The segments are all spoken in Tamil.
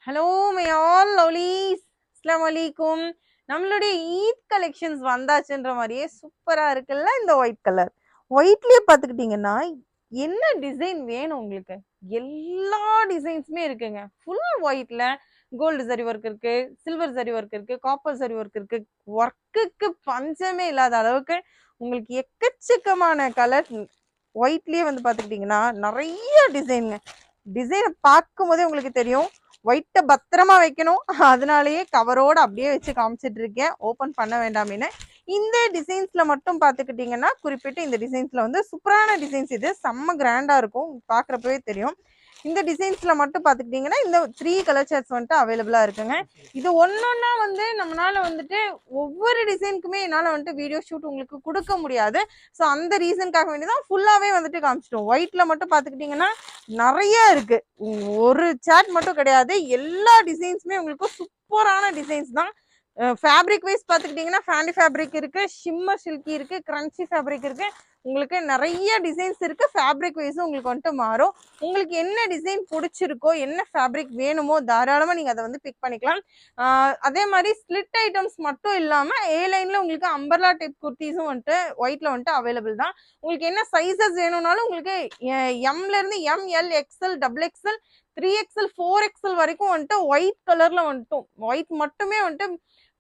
ஹலோ மை ஆல் லவ்லீஸ், அஸ்ஸலாமு அலைக்கும். நம்மளுடைய ஈத் கலெக்ஷன்ஸ் வந்தாச்சுன்ற மாதிரியே சூப்பரா இருக்குல்ல இந்த ஒயிட் கலர். ஒயிட்லயே பார்த்துக்கிட்டிங்கன்னா என்ன டிசைன் வேணும் உங்களுக்கு? எல்லா டிசைன்ஸுமே இருக்குங்க. ஃபுல் ஒயிட்ல கோல்டு சரி ஒர்க் இருக்கு, சில்வர் சரி ஒர்க் இருக்கு, காப்பர் சரி ஒர்க் இருக்கு. ஒர்க்குக்கு பஞ்சமே இல்லாத அளவுக்கு உங்களுக்கு எக்கச்சக்கமான கலர் ஒயிட்லயே வந்து பார்த்துக்கிட்டிங்கன்னா நிறைய டிசைனுங்க. டிசைனை பார்க்கும் போதே உங்களுக்கு தெரியும் ஒயிட்டை பத்திரமா வைக்கணும். அதனாலயே கவரோட அப்படியே வச்சு காமிச்சிட்டு இருக்கேன், ஓப்பன் பண்ண வேண்டாமேன்னு. இந்த டிசைன்ஸ்ல மட்டும் பார்த்துக்கிட்டிங்கன்னா குறிப்பிட்டு இந்த டிசைன்ஸ்ல வந்து சூப்பரான டிசைன்ஸ், இது செம்ம கிராண்டா இருக்கும், பார்க்குறப்பவே தெரியும். இந்த டிசைன்ஸ்ல மட்டும் பார்த்துக்கிட்டிங்கன்னா இந்த 3 கலர் சார்ட்ஸ் வந்துட்டு அவைலபிளா இருக்குங்க. இது ஒன்னொன்னா வந்து நம்மளால வந்துட்டு ஒவ்வொரு டிசைனுக்குமே என்னால் வந்துட்டு வீடியோ ஷூட் உங்களுக்கு கொடுக்க முடியாது. ஸோ அந்த ரீசனுக்காக வேண்டி தான் ஃபுல்லாகவே வந்துட்டு காமிச்சிட்டோம். ஒயிட்ல மட்டும் பார்த்துக்கிட்டிங்கன்னா நிறைய இருக்கு, ஒரு சார்ட் மட்டும் கிடையாது, எல்லா டிசைன்ஸுமே உங்களுக்கு சூப்பரான டிசைன்ஸ் தான். ஃபேப்ரிக் வைஸ் பார்த்துக்கிட்டிங்கன்னா ஃபேண்டி ஃபேப்ரிக் இருக்கு, ஷிம்மர் சில்கி இருக்கு, கிரன்ச்சி ஃபேப்ரிக் இருக்கு, உங்களுக்கு நிறைய டிசைன்ஸ் இருக்கு. ஃபேப்ரிக் வைஸும் உங்களுக்கு வந்துட்டு மாறும். உங்களுக்கு என்ன டிசைன் பிடிச்சிருக்கோ, என்ன ஃபேப்ரிக் வேணுமோ தாராளமாக நீங்கள் அதை வந்து பிக் பண்ணிக்கலாம். அதே மாதிரி ஸ்லிட் ஐட்டம்ஸ் மட்டும் இல்லாமல் ஏ லைனில் உங்களுக்கு அம்பர்லா டைப் குர்த்திஸும் வந்துட்டு ஒயிட்டில் வந்துட்டு அவைலபிள் தான். உங்களுக்கு என்ன சைஸஸ் வேணும்னாலும் உங்களுக்கு எம்லேருந்து M L XL double XL 3XL 4XL வரைக்கும் வந்துட்டு ஒயிட் கலரில் வந்துட்டும் ஒயிட் மட்டுமே வந்துட்டு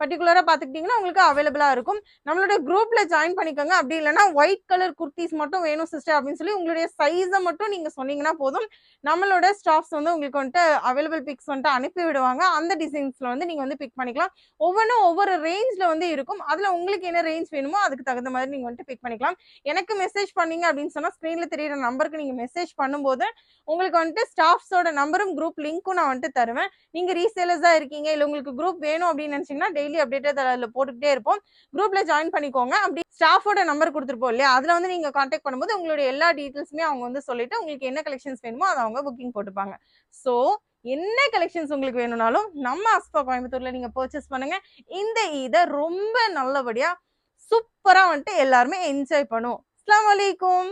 பர்டிகுலராக பார்த்துக்கிட்டிங்கன்னா உங்களுக்கு அவைலபிளாக இருக்கும். நம்மளோட குரூப்பில் ஜாயின் பண்ணிக்கோங்க. அப்படி இல்லைனா ஒயிட் கலர் குர்த்திஸ் மட்டும் வேணும் சிஸ்டர் அப்படின்னு சொல்லி உங்களுடைய சைஸை மட்டும் நீங்கள் சொன்னீங்கன்னா போதும், நம்மளோட ஸ்டாஃப்ஸ் வந்து உங்களுக்கு வந்துட்டு அவைலபிள் பிக்ஸ் வந்துட்டு அனுப்பி விடுவாங்க. அந்த டிசைன்ஸில் வந்து நீங்கள் வந்து பிக் பண்ணிக்கலாம். ஒவ்வொன்றும் ஒவ்வொரு ரேஞ்சில் வந்து இருக்கும். அதில் உங்களுக்கு என்ன ரேஞ்ச் வேணுமோ அதுக்கு தகுந்த மாதிரி நீங்கள் வந்துட்டு பிக் பண்ணிக்கலாம். எனக்கு மெசேஜ் பண்ணீங்க அப்படின்னு சொன்னால் ஸ்க்ரீனில் தெரியிற நம்பருக்கு நீங்கள் மெசேஜ் பண்ணும்போது உங்களுக்கு வந்துட்டு ஸ்டாஃப்ஸோட நம்பரும் குரூப் லிங்க்கும் நான் வந்துட்டு தருவேன். நீங்கள் ரீசேலர்ஸாக இருக்கீங்க, இல்லை உங்களுக்கு குரூப் வேணும் அப்படின்னு நினச்சிங்கன்னா டெய்லி அப்டேட்டட் அதில் போட்டுக்கிட்டே இருப்போம், குரூப்பில் ஜாயின் பண்ணிக்கோங்க. அப்படி ஸ்டாஃபோட நம்பர் கொடுத்துருப்போம் இல்லையா, அதில் வந்து நீங்கள் கான்டாக்ட் பண்ணும்போது உங்களுடைய எல்லா டீட்டெயில்ஸுமே அவங்க வந்து சொல்லிட்டு உங்களுக்கு என்ன கலெக்ஷன்ஸ் வேணுமோ அதை அவங்க புக்கிங் போட்டுப்பாங்க. ஸோ என்ன கலெக்ஷன்ஸ் உங்களுக்கு வேணும்னாலும் நம்ம அஸ்பா கோயம்புத்தூர்ல நீங்க பர்ச்சேஸ் பண்ணுங்க. இந்த இதை ரொம்ப நல்லபடியா சூப்பரா வந்துட்டு எல்லாருமே என்ஜாய் பண்ணுவோம். அஸ்ஸலாமு அலைக்கும்.